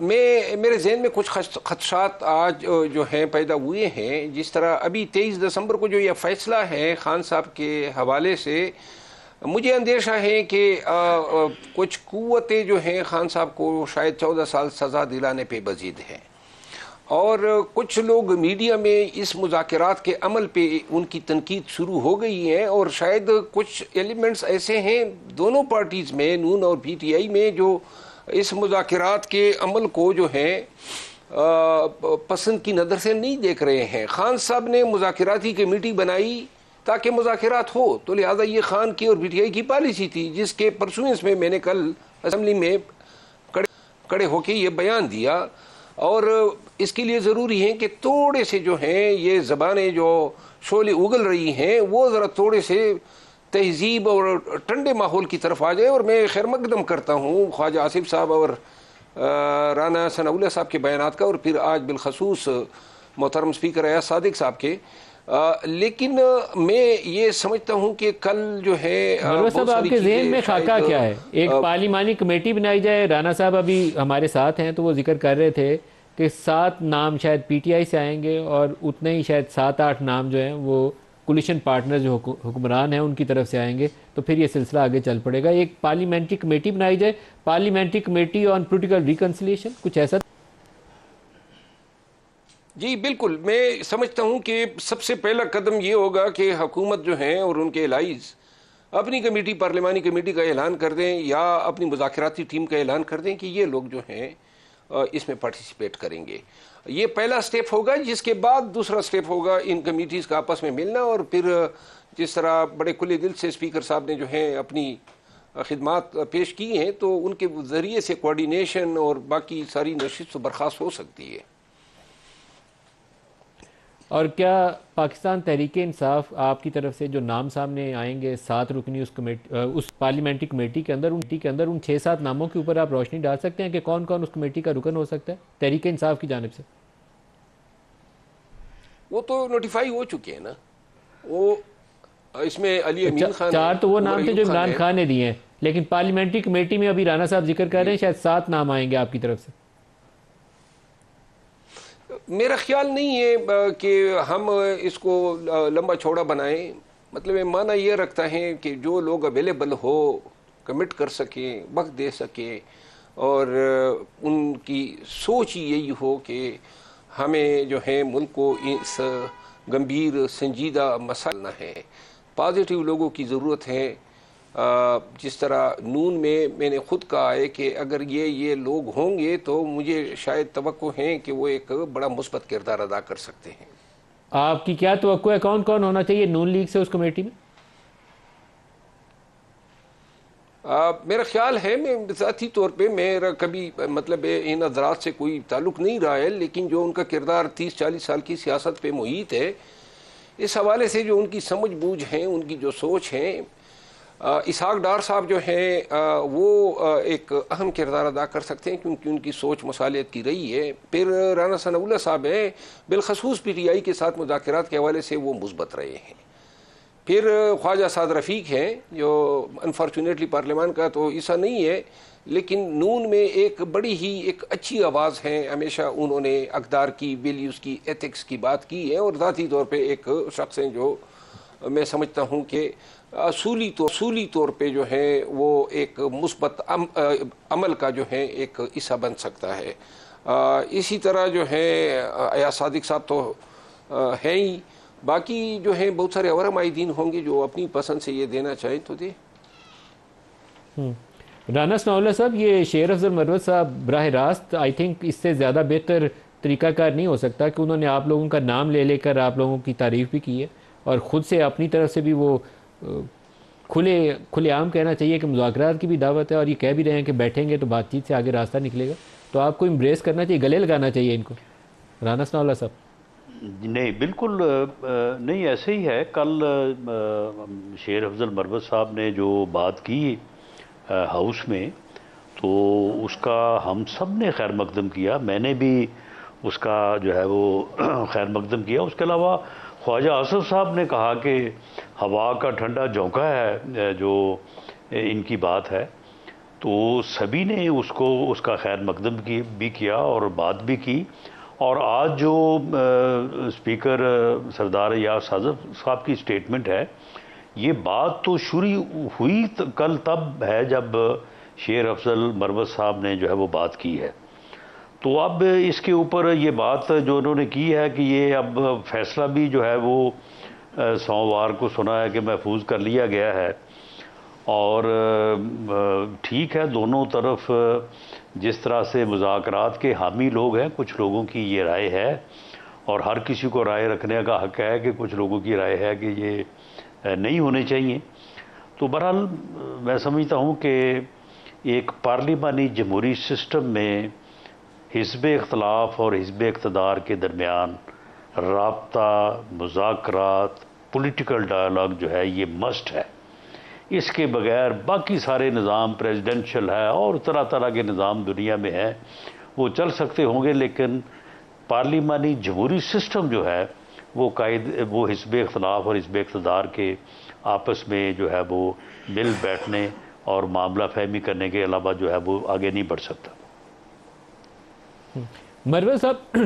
میرے ذہن میں کچھ خدشات آج جو ہیں پیدا ہوئے ہیں۔ جس طرح ابھی 23 دسمبر کو جو یہ فیصلہ ہے خان صاحب کے حوالے سے، مجھے اندیشہ ہے کہ کچھ قوتیں جو ہیں خان صاحب کو شاید 14 سال سزا دلانے پہ مزید ہیں، اور کچھ لوگ میڈیا میں اس مذاکرات کے عمل پہ ان کی تنقید شروع ہو گئی ہے، اور شاید کچھ ایلیمنٹس ایسے ہیں دونوں پارٹیز میں، نون اور پی ٹی آئی میں، جو اس مذاکرات کے عمل کو جو ہے پسند کی نظر سے نہیں دیکھ رہے ہیں۔ خان صاحب نے مذاکراتی کمیٹی بنائی تاکہ مذاکرات ہو، تو لہذا یہ خان کی اور پی ٹی آئی کی پالیسی تھی، جس کے پرسوئنس میں میں نے کل اسمبلی میں کڑے ہو کے یہ بیان دیا، اور اس کے لیے ضروری ہے کہ تھوڑے سے جو ہیں یہ زبانیں جو شعلے اگل رہی ہیں وہ ذرا تھوڑے سے تہذیب اور ٹھنڈے ماحول کی طرف آ جائے. اور میں خیر مقدم کرتا ہوں خواجہ آصف صاحب اور رانا ثناء اللہ صاحب کے بیانات کا، اور پھر آج بالخصوص محترم اسپیکر ایاز صادق صاحب کے. لیکن میں یہ سمجھتا ہوں کہ کل جو ہے مروت صاحب آپ کے ذہن میں خاکہ کیا ہے؟ ایک پارلیمانی کمیٹی بنائی جائے. رانا صاحب ابھی ہمارے ساتھ ہیں تو وہ ذکر کر رہے تھے کہ 7 نام شاید پی ٹی آئی سے آئیں گے اور اتنے ہی شاید 7-8 نام جو ہیں وہ کولیشن پارٹنر جو حکمران ہیں ان کی طرف سے آئیں گے، تو پھر یہ سلسلہ آگے چل پڑے گا. ایک پارلیمنٹری کمیٹی بنائی جائے، parliamentary committee on political reconciliation, کچھ ایسا. جی بالکل، میں سمجھتا ہوں کہ سب سے پہلا قدم یہ ہوگا کہ حکومت جو ہیں اور ان کے الائز اپنی کمیٹی، پارلیمانی کمیٹی کا اعلان کر دیں یا اپنی مذاکراتی ٹیم کا اعلان کر دیں کہ یہ لوگ جو ہیں اس میں پارٹیسپیٹ کریں گے. یہ پہلا سٹیپ ہوگا، جس کے بعد دوسرا سٹیپ ہوگا ان کمیٹیز کا آپس میں ملنا، اور پھر جس طرح بڑے کھلے دل سے اسپیکر صاحب نے جو ہیں اپنی خدمات پیش کی ہیں تو ان کے ذریعے سے کوارڈینیشن اور باقی ساری نشست و برخاست ہو سکتی ہے. اور کیا پاکستان تحریک انصاف آپ کی طرف سے جو نام سامنے آئیں گے 7 رکنی اس پارلیمنٹری کمیٹی کے اندر ان 6-7 ناموں کے اوپر آپ روشنی ڈال سکتے ہیں کہ کون کون اس کمیٹی کا رکن ہو سکتا ہے تحریک انصاف کی جانب سے؟ وہ تو نوٹیفائی ہو چکے ہیں نا. وہ اس میں علی امین خان 4 تو وہ نام تھے جو عمران خان نے دیے ہیں، لیکن پارلیمنٹری کمیٹی میں ابھی رانا صاحب ذکر کر رہے ہیں شاید 7 نام آئیں گے آپ کی طرف سے. میرا خیال نہیں ہے کہ ہم اس کو لمبا چوڑا بنائیں. مطلب معنی یہ رکھتا ہے کہ جو لوگ اویلیبل ہو، کمٹ کر سکیں، وقت دے سکیں، اور ان کی سوچ یہی ہو کہ ہمیں جو ہے ملک کو اس گمبھیر سنجیدہ مسئلہ نہ ہے. پازیٹیو لوگوں کی ضرورت ہے. جس طرح نون میں نے خود کہا ہے کہ اگر یہ لوگ ہوں گے تو مجھے شاید توقع ہے کہ وہ ایک بڑا مثبت کردار ادا کر سکتے ہیں. آپ کی کیا توقع ہے، کون کون ہونا چاہیے نون لیگ سے اس کمیٹی میں؟ میرا خیال ہے، میں ذاتی طور پہ میرا کبھی مطلب ان حضرات سے کوئی تعلق نہیں رہا ہے، لیکن جو ان کا کردار 30-40 سال کی سیاست پہ محیط ہے، اس حوالے سے جو ان کی سمجھ بوجھ ہیں، ان کی جو سوچ ہے، اسحاق ڈار صاحب جو ہیں وہ ایک اہم کردار ادا کر سکتے ہیں کیونکہ ان کی سوچ مصالحت کی رہی ہے. پھر رانا ثناء اللہ صاحب ہیں، بالخصوص پی ٹی آئی کے ساتھ مذاکرات کے حوالے سے وہ مثبت رہے ہیں. پھر خواجہ سعد رفیق ہیں جو انفارچونیٹلی پارلیمان کا تو حصہ نہیں ہے، لیکن نون میں ایک بڑی ہی ایک اچھی آواز ہے. ہمیشہ انہوں نے اقدار کی، ویلیوز کی، ایتھکس کی بات کی ہے، اور ذاتی طور پہ ایک شخص ہیں جو میں سمجھتا ہوں کہ اصولی طور پہ جو ہے وہ ایک مثبت عمل کا جو ہے ایک حصہ بن سکتا ہے. اسی طرح جو ہے ایاز صادق صاحب تو ہیں ہی، باقی جو ہیں بہت سارے اور معاہدین ہوں گے جو اپنی پسند سے یہ دینا چاہیں تو دے. رانا ثناء اللہ صاحب، یہ شیر افضل مروت صاحب براہ راست آئی تھنک اس سے زیادہ بہتر طریقہ کار نہیں ہو سکتا کہ انہوں نے آپ لوگوں کا نام لے کر آپ لوگوں کی تعریف بھی کی ہے، اور خود سے اپنی طرف سے بھی وہ کھلے عام کہنا چاہیے کہ مذاکرات کی بھی دعوت ہے، اور یہ کہہ بھی رہے ہیں کہ بیٹھیں گے تو بات چیت سے آگے راستہ نکلے گا. تو آپ کو امبریس کرنا چاہیے، گلے لگانا چاہیے ان کو، رانا ثناء اللہ صاحب. نہیں بالکل نہیں، ایسے ہی ہے. کل شیر افضل مروت صاحب نے جو بات کی ہاؤس میں تو اس کا ہم سب نے خیر مقدم کیا. میں نے بھی اس کا جو ہے وہ خیر مقدم کیا. اس کے علاوہ خواجہ آصف صاحب نے کہا کہ ہوا کا ٹھنڈا جھونکا ہے جو ان کی بات ہے، تو سبھی نے اس کا خیر مقدم بھی کیا اور بات بھی کی. اور آج جو اسپیکر سردار ایاز صاحب کی سٹیٹمنٹ ہے، یہ بات تو شروع ہوئی کل تب ہے جب شیر افضل مروت صاحب نے جو ہے وہ بات کی ہے. تو اب اس کے اوپر یہ بات جو انہوں نے کی ہے کہ یہ اب فیصلہ بھی جو ہے وہ سوموار کو سنا ہے کہ محفوظ کر لیا گیا ہے. اور ٹھیک ہے، دونوں طرف جس طرح سے مذاکرات کے حامی لوگ ہیں، کچھ لوگوں کی یہ رائے ہے، اور ہر کسی کو رائے رکھنے کا حق ہے کہ کچھ لوگوں کی رائے ہے کہ یہ نہیں ہونے چاہیے. تو بہرحال میں سمجھتا ہوں کہ ایک پارلیمانی جمہوری سسٹم میں حزب اختلاف اور حزب اقتدار کے درمیان رابطہ، مذاکرات، پولیٹیکل ڈائلاگ جو ہے یہ مسٹ ہے. اس کے بغیر باقی سارے نظام پریزیڈنشل ہے اور طرح طرح کے نظام دنیا میں ہیں وہ چل سکتے ہوں گے، لیکن پارلیمانی جمہوری سسٹم جو ہے وہ حزب اختلاف اور حزب اقتدار کے آپس میں جو ہے وہ مل بیٹھنے اور معاملہ فہمی کرنے کے علاوہ جو ہے وہ آگے نہیں بڑھ سکتا۔ مروت صاحب،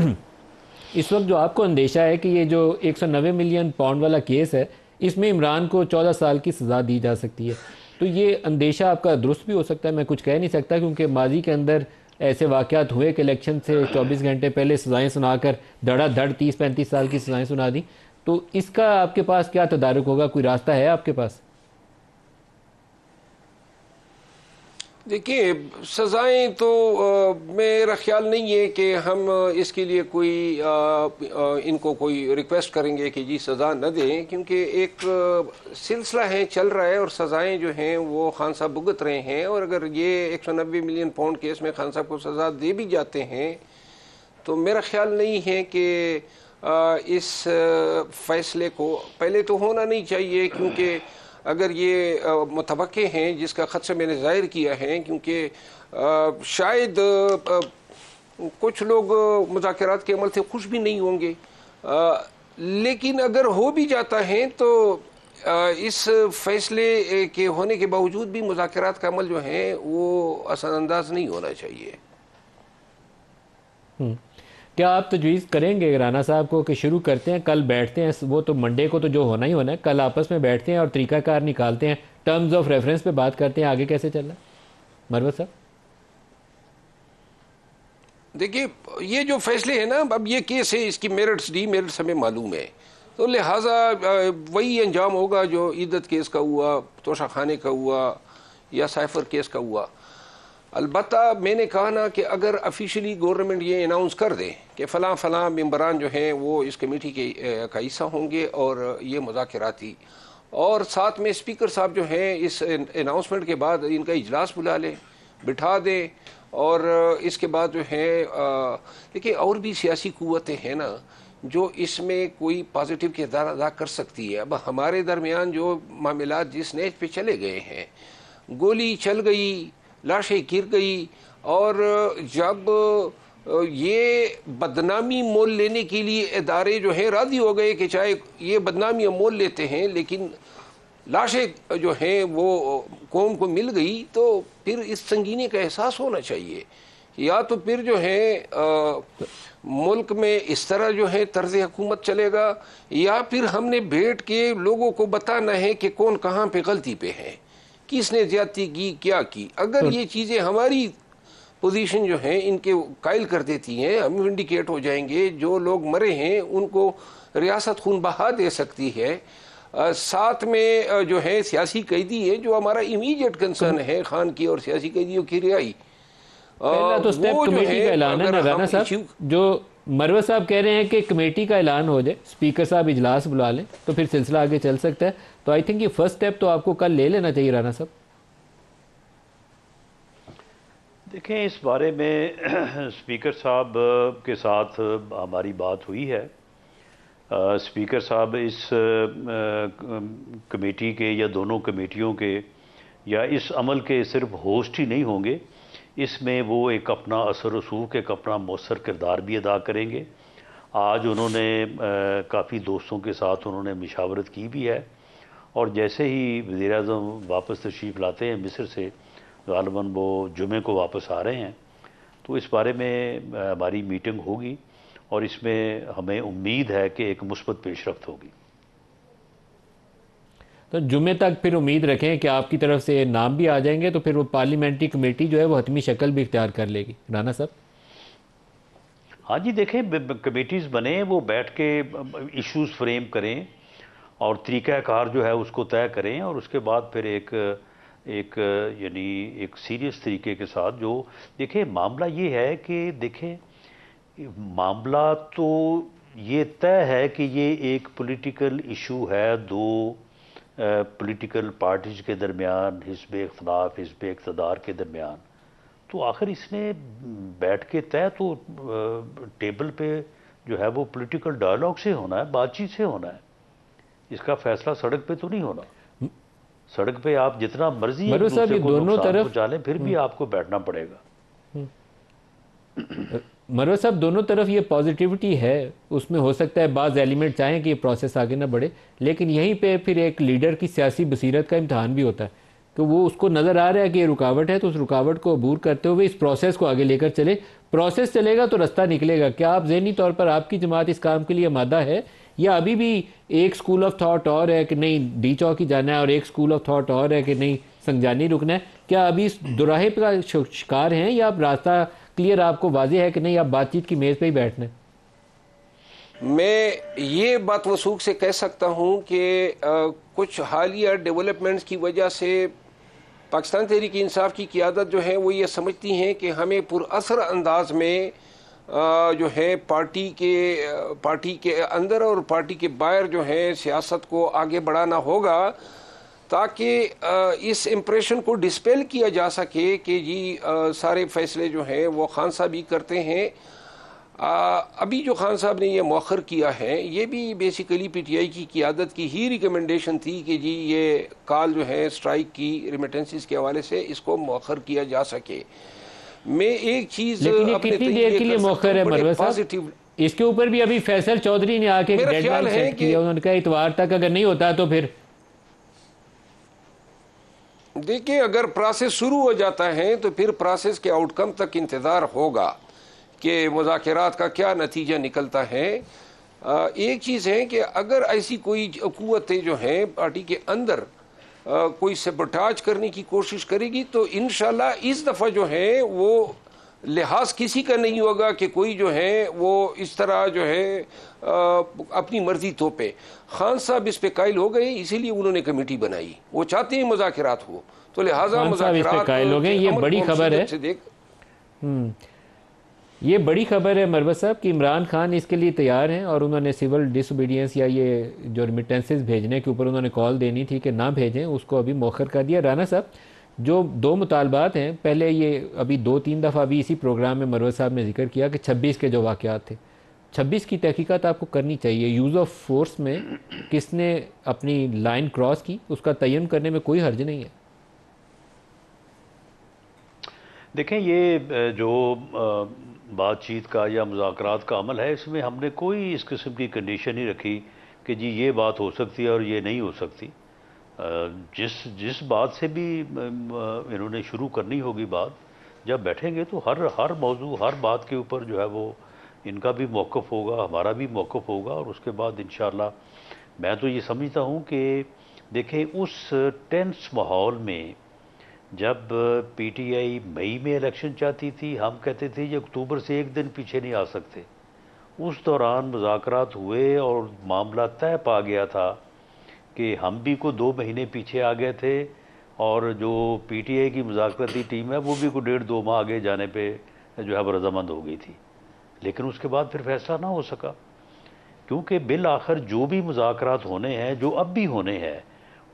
اس وقت جو آپ کو اندیشہ ہے کہ یہ جو 190 ملین پاؤنڈ والا کیس ہے، اس میں عمران کو 14 سال کی سزا دی جا سکتی ہے، تو یہ اندیشہ آپ کا درست بھی ہو سکتا ہے؟ میں کچھ کہہ نہیں سکتا کیونکہ ماضی کے اندر ایسے واقعات ہوئے کہ الیکشن سے 24 گھنٹے پہلے سزائیں سنا کر دھڑا دھڑ 30-35 سال کی سزائیں سنا دی، تو اس کا آپ کے پاس کیا تدارک ہوگا؟ کوئی راستہ ہے آپ کے پاس؟ دیکھیے، سزائیں تو میرا خیال نہیں ہے کہ ہم اس کے لیے کوئی ان کو کوئی ریکویسٹ کریں گے کہ جی سزا نہ دیں، کیونکہ ایک سلسلہ ہے چل رہا ہے اور سزائیں جو ہیں وہ خان صاحب بھگت رہے ہیں، اور اگر یہ 190 ملین پاؤنڈ کیس میں خان صاحب کو سزا دے بھی جاتے ہیں تو میرا خیال نہیں ہے کہ اس فیصلے کو پہلے تو ہونا نہیں چاہیے، کیونکہ اگر یہ متوقع ہیں جس کا خدشہ میں نے ظاہر کیا ہے، کیونکہ شاید کچھ لوگ مذاکرات کے عمل سے خوش بھی نہیں ہوں گے، لیکن اگر ہو بھی جاتا ہے تو اس فیصلے کے ہونے کے باوجود بھی مذاکرات کا عمل جو ہے وہ اثر انداز نہیں ہونا چاہیے۔ کیا آپ تجویز کریں گے رانا صاحب کو کہ شروع کرتے ہیں، کل بیٹھتے ہیں، وہ تو منڈے کو تو جو ہونا ہی ہونا ہے، کل آپس میں بیٹھتے ہیں اور طریقہ کار نکالتے ہیں، ٹرمز آف ریفرنس پہ بات کرتے ہیں آگے کیسے چلنا ہے؟ مروت صاحب دیکھیے، یہ جو فیصلے ہیں نا، اب یہ کیس ہے، اس کی میرٹس ڈی میرٹس ہمیں معلوم ہے، تو لہٰذا وہی انجام ہوگا جو عیدت کیس کا ہوا، توشہ خانے کا ہوا یا سائفر کیس کا ہوا۔ البتہ میں نے کہا نا کہ اگر آفیشلی گورنمنٹ یہ اناؤنس کر دے کہ فلاں فلاں ممبران جو ہیں وہ اس کمیٹی کے کا حصہ ہوں گے اور یہ مذاکراتی، اور ساتھ میں اسپیکر صاحب جو ہیں اس اناؤنسمنٹ کے بعد ان کا اجلاس بلا لیں، بٹھا دیں، اور اس کے بعد جو ہے دیکھیے اور بھی سیاسی قوتیں ہیں نا جو اس میں کوئی پازیٹیو کردار ادا کر سکتی ہے۔ اب ہمارے درمیان جو معاملات جس نیچ پہ چلے گئے ہیں، گولی چل گئی، لاشیں گر گئی، اور جب یہ بدنامی مول لینے کے لیے ادارے جو ہیں راضی ہو گئے کہ چاہے یہ بدنامی مول لیتے ہیں لیکن لاشیں جو ہیں وہ قوم کو مل گئی، تو پھر اس سنگینی کا احساس ہونا چاہیے۔ یا تو پھر جو ہے ملک میں اس طرح جو ہے طرز حکومت چلے گا، یا پھر ہم نے بیٹھ کے لوگوں کو بتانا ہے کہ کون کہاں پہ غلطی پہ ہے، کس نے زیادتی کی، کیا کی۔ اگر یہ چیزیں ہماری پوزیشن جو ہیں ان کے قائل کر دیتی ہیں، ہم انڈیکیٹ ہو جائیں گے، جو لوگ مرے ہیں ان کو ریاست خون بہا دے سکتی ہے، ساتھ میں جو ہے سیاسی قیدی ہے جو ہمارا امیڈیٹ کنسرن ہے، خان کی اور سیاسی قیدیوں کی رہائی۔ پہلا تو سٹیپ کمیٹی کا اعلان ہے نا رانا صاحب، جو مروت صاحب کہہ رہے ہیں کہ کمیٹی کا اعلان ہو جائے، اسپیکر صاحب اجلاس بلا لیں تو پھر سلسلہ آگے چل سکتا ہے، تو آئی تھنک یہ فرسٹ سٹیپ تو آپ کو کل لے لینا چاہیے رانا صاحب۔ دیکھیں، اس بارے میں اسپیکر صاحب کے ساتھ ہماری بات ہوئی ہے۔ اسپیکر صاحب اس کمیٹی کے یا دونوں کمیٹیوں کے یا اس عمل کے صرف ہوسٹ ہی نہیں ہوں گے، اس میں وہ ایک اپنا اثر رسوخ، ایک اپنا مؤثر کردار بھی ادا کریں گے۔ آج انہوں نے کافی دوستوں کے ساتھ انہوں نے مشاورت کی بھی ہے، اور جیسے ہی وزیر اعظم واپس تشریف لاتے ہیں مصر سے، غالباً وہ جمعے کو واپس آ رہے ہیں، تو اس بارے میں ہماری میٹنگ ہوگی اور اس میں ہمیں امید ہے کہ ایک مثبت پیش رفت ہوگی۔ تو جمعے تک پھر امید رکھیں کہ آپ کی طرف سے نام بھی آ جائیں گے، تو پھر وہ پارلیمنٹری کمیٹی جو ہے وہ حتمی شکل بھی اختیار کر لے گی رانا صاحب۔ ہاں جی، دیکھیں کمیٹیز بنیں، وہ بیٹھ کے ایشوز فریم کریں اور طریقہ کار جو ہے اس کو طے کریں، اور اس کے بعد پھر ایک یعنی ایک سیریس طریقے کے ساتھ جو دیکھیں معاملہ یہ ہے کہ دیکھیں معاملہ تو یہ طے ہے کہ یہ ایک پولیٹیکل ایشو ہے دو پولیٹیکل پارٹیز کے درمیان، حزب اختلاف حزب اقتدار کے درمیان، تو آخر اس نے بیٹھ کے طے تو ٹیبل پہ جو ہے وہ پولیٹیکل ڈائلاگ سے ہونا ہے، بات چیت سے ہونا ہے، اس کا فیصلہ سڑک پہ تو نہیں ہونا۔ سڑک پہ آپ جتنا مرضی مروت صاحب یہ دونوں طرف پہنچا لیں پھر بھی آپ کو بیٹھنا پڑے گا. مروت صاحب دونوں طرف یہ پازیٹیوٹی ہے، اس میں ہو سکتا ہے بعض ایلیمنٹ چاہیں کہ یہ پروسیس آگے نہ بڑھے، لیکن یہیں پہ پھر ایک لیڈر کی سیاسی بصیرت کا امتحان بھی ہوتا ہے کہ وہ اس کو نظر آ رہا ہے کہ یہ رکاوٹ ہے تو اس رکاوٹ کو عبور کرتے ہوئے اس پروسیس کو آگے لے کر چلے. پروسیس چلے گا تو رستہ نکلے گا. کیا آپ ذہنی طور پر آپ کی جماعت اس کام کے لیے آمادہ ہے، یا ابھی بھی ایک سکول آف تھاٹ اور ہے کہ نہیں ڈی چوک ہی جانا ہے اور ایک سکول آف تھاٹ اور ہے کہ نہیں سنگجانی رکنا ہے؟ کیا ابھی اس دوراہے کا شکار ہیں، یا اب راستہ کلیئر آپ کو واضح ہے کہ نہیں آپ بات چیت کی میز پہ ہی بیٹھنا ہے؟ میں یہ بات وثوق سے کہہ سکتا ہوں کہ کچھ حالیہ ڈیولپمنٹس کی وجہ سے پاکستان تحریک انصاف کی قیادت جو ہے وہ یہ سمجھتی ہیں کہ ہمیں پر اثر انداز میں جو ہے پارٹی کے اندر اور پارٹی کے باہر جو ہے سیاست کو آگے بڑھانا ہوگا، تاکہ اس امپریشن کو ڈسپیل کیا جا سکے کہ جی سارے فیصلے جو ہیں وہ خان صاحب ہی کرتے ہیں. ابھی جو خان صاحب نے یہ مؤخر کیا ہے یہ بھی بیسیکلی پی ٹی آئی کی قیادت کی ہی ریکمنڈیشن تھی کہ جی یہ کال جو ہے اسٹرائک کی ریمیٹنسز کے حوالے سے اس کو مؤخر کیا جا سکے. میں ایک چیز لیکن یہ کتنی دیر کے لیے مؤخر ہے مروت صاحب؟ اس کے اوپر بھی ابھی فیصل چودھری نے آ کے ڈیڈ لائن سیٹ کیا، انہوں نے کہا اتوار تک اگر نہیں ہوتا تو پھر دیکھیں اگر پروسیس شروع ہو جاتا ہے تو پھر پروسیس کے آؤٹ کم تک انتظار ہوگا کہ مذاکرات کا کیا نتیجہ نکلتا ہے. ایک چیز ہے کہ اگر ایسی کوئی قوتیں جو ہیں پارٹی کے اندر کوئی سیبوٹاج کرنے کی کوشش کرے گی تو انشاءاللہ اس دفعہ جو ہے وہ لحاظ کسی کا نہیں ہوگا کہ کوئی جو ہے وہ اس طرح جو ہے اپنی مرضی تھوپے. خان صاحب اس پہ قائل ہو گئے، اسی لیے انہوں نے کمیٹی بنائی. وہ چاہتے ہیں مذاکرات ہو تو لہٰذا مذاکرات قائل ہو گئے. یہ بڑی خبر ہے، یہ بڑی خبر ہے مروت صاحب کہ عمران خان اس کے لیے تیار ہیں، اور انہوں نے سول ڈس اوبیڈینس یا یہ جو ریمیٹنسز بھیجنے کے اوپر انہوں نے کال دینی تھی کہ نہ بھیجیں، اس کو ابھی مؤخر کر دیا. رانا صاحب جو دو مطالبات ہیں، پہلے یہ ابھی 2-3 دفعہ ابھی اسی پروگرام میں مروت صاحب نے ذکر کیا کہ 26 کے جو واقعات تھے، 26 کی تحقیقات آپ کو کرنی چاہیے. یوز آف فورس میں کس نے اپنی لائن کراس کی اس کا تعین کرنے میں کوئی حرج نہیں ہے. دیکھیں یہ جو بات چیت کا یا مذاکرات کا عمل ہے، اس میں ہم نے کوئی اس قسم کی کنڈیشن نہیں رکھی کہ جی یہ بات ہو سکتی ہے اور یہ نہیں ہو سکتی. جس بات سے بھی انہوں نے شروع کرنی ہوگی بات، جب بیٹھیں گے تو ہر موضوع ہر بات کے اوپر جو ہے وہ ان کا بھی موقف ہوگا، ہمارا بھی موقف ہوگا، اور اس کے بعد انشاءاللہ میں تو یہ سمجھتا ہوں کہ دیکھیں اس ٹینس ماحول میں جب پی ٹی آئی مئی میں الیکشن چاہتی تھی، ہم کہتے تھے یہ اکتوبر سے ایک دن پیچھے نہیں آ سکتے. اس دوران مذاکرات ہوئے اور معاملہ طے پا گیا تھا کہ ہم بھی کو 2 مہینے پیچھے آ گئے تھے، اور جو پی ٹی آئی کی مذاکراتی ٹیم ہے وہ بھی کو 1.5-2 ماہ آگے جانے پہ جو ہے وہ رضامند ہو گئی تھی. لیکن اس کے بعد پھر فیصلہ نہ ہو سکا، کیونکہ بالآخر جو بھی مذاکرات ہونے ہیں، جو اب بھی ہونے ہیں،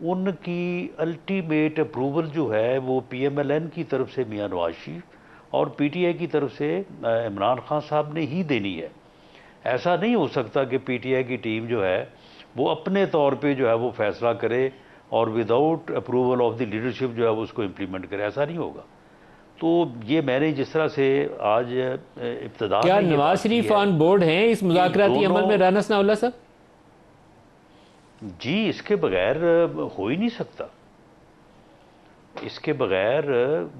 ان کی الٹیمیٹ اپروول جو ہے وہ پی ایم ایل این کی طرف سے میاں نواز شریف اور پی ٹی آئی کی طرف سے عمران خان صاحب نے ہی دینی ہے. ایسا نہیں ہو سکتا کہ پی ٹی آئی کی ٹیم جو ہے وہ اپنے طور پہ جو ہے وہ فیصلہ کرے اور without approval of the leadership جو ہے وہ اس کو امپلیمنٹ کرے. ایسا نہیں ہوگا. تو یہ میں نے جس طرح سے آج ابتدا کیا نواز شریف آن بورڈ ہیں اس مذاکراتی عمل میں رانا ثناء اللہ صاحب؟ جی اس کے بغیر ہو ہی نہیں سکتا. اس کے بغیر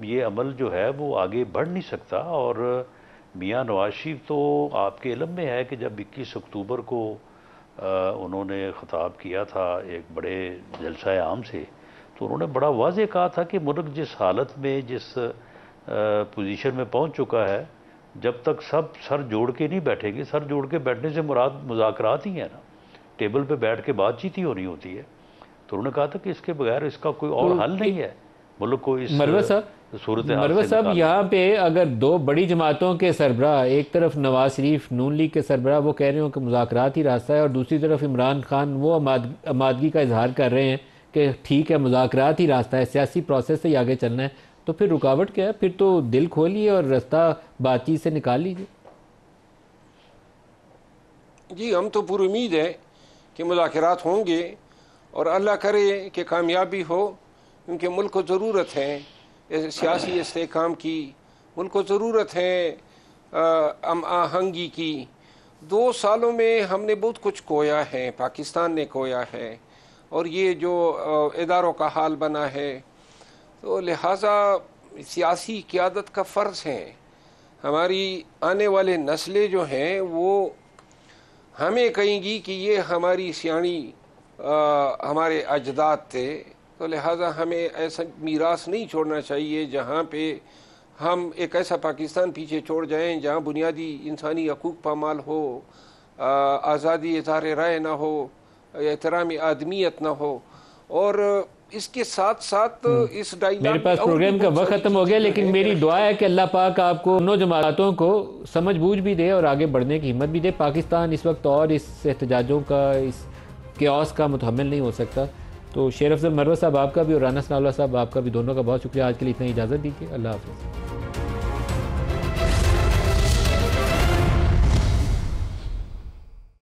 یہ عمل جو ہے وہ آگے بڑھ نہیں سکتا. اور میاں نواز شریف تو آپ کے علم میں ہے کہ جب 21 اکتوبر کو انہوں نے خطاب کیا تھا ایک بڑے جلسہ عام سے، تو انہوں نے بڑا واضح کہا تھا کہ ملک جس حالت میں جس پوزیشن میں پہنچ چکا ہے، جب تک سب سر جوڑ کے نہیں بیٹھیں گے، سر جوڑ کے بیٹھنے سے مراد مذاکرات ہی ہیں نا، ٹیبل پہ بیٹھ کے بات چیت ہی ہونی ہوتی ہے. تو انہوں نے کہا تھا کہ اس کے بغیر اس کا کوئی اور حل نہیں ہے ملک کو اس صورتحال مروت سے صاحب نکالنے. یہاں پہ اگر 2 بڑی جماعتوں کے سربراہ، ایک طرف نواز شریف نون لیگ کے سربراہ وہ کہہ رہے ہوں کہ مذاکرات ہی راستہ ہے، اور دوسری طرف عمران خان وہ آمادگی کا اظہار کر رہے ہیں کہ ٹھیک ہے مذاکرات ہی راستہ ہے، سیاسی پروسیس سے ہی آگے چلنا ہے، تو پھر رکاوٹ کیا ہے؟ پھر تو دل کھولیے اور راستہ بات چیت سے نکال لیجیے. جی ہم تو پوری امید ہے کہ مذاکرات ہوں گے، اور اللہ کرے کہ کامیابی ہو. کیونکہ ملک کو ضرورت ہے سیاسی استحکام کی، ملک کو ضرورت ہے ہم آہنگی کی۔ 2 سالوں میں ہم نے بہت کچھ کھویا ہے، پاکستان نے کھویا ہے، اور یہ جو اداروں کا حال بنا ہے، تو لہٰذا سیاسی قیادت کا فرض ہے، ہماری آنے والے نسلیں جو ہیں وہ ہمیں کہیں گی کہ یہ ہماری سیانی ہمارے اجداد تھے، تو لہٰذا ہمیں ایسا میراث نہیں چھوڑنا چاہیے جہاں پہ ہم ایک ایسا پاکستان پیچھے چھوڑ جائیں جہاں بنیادی انسانی حقوق پامال ہو، آزادی اظہار رائے نہ ہو، احترام آدمیت نہ ہو، اور اس کے ساتھ ساتھ اس میرے پاس پروگرام کا وقت ختم ہو گیا، لیکن میری دعا ہے کہ اللہ پاک آپ کو دونوں جماعتوں کو سمجھ بوجھ بھی دے اور آگے بڑھنے کی ہمت بھی دے۔ پاکستان اس وقت اور اس احتجاجوں کا، اس کیوس کا متحمل نہیں ہو سکتا۔ تو شیر افضل مروت صاحب آپ کا بھی اور رانا ثناء اللہ صاحب آپ کا بھی، دونوں کا بہت شکریہ۔ آج کے لیے اتنا اجازت دیجیے، اللہ حافظ۔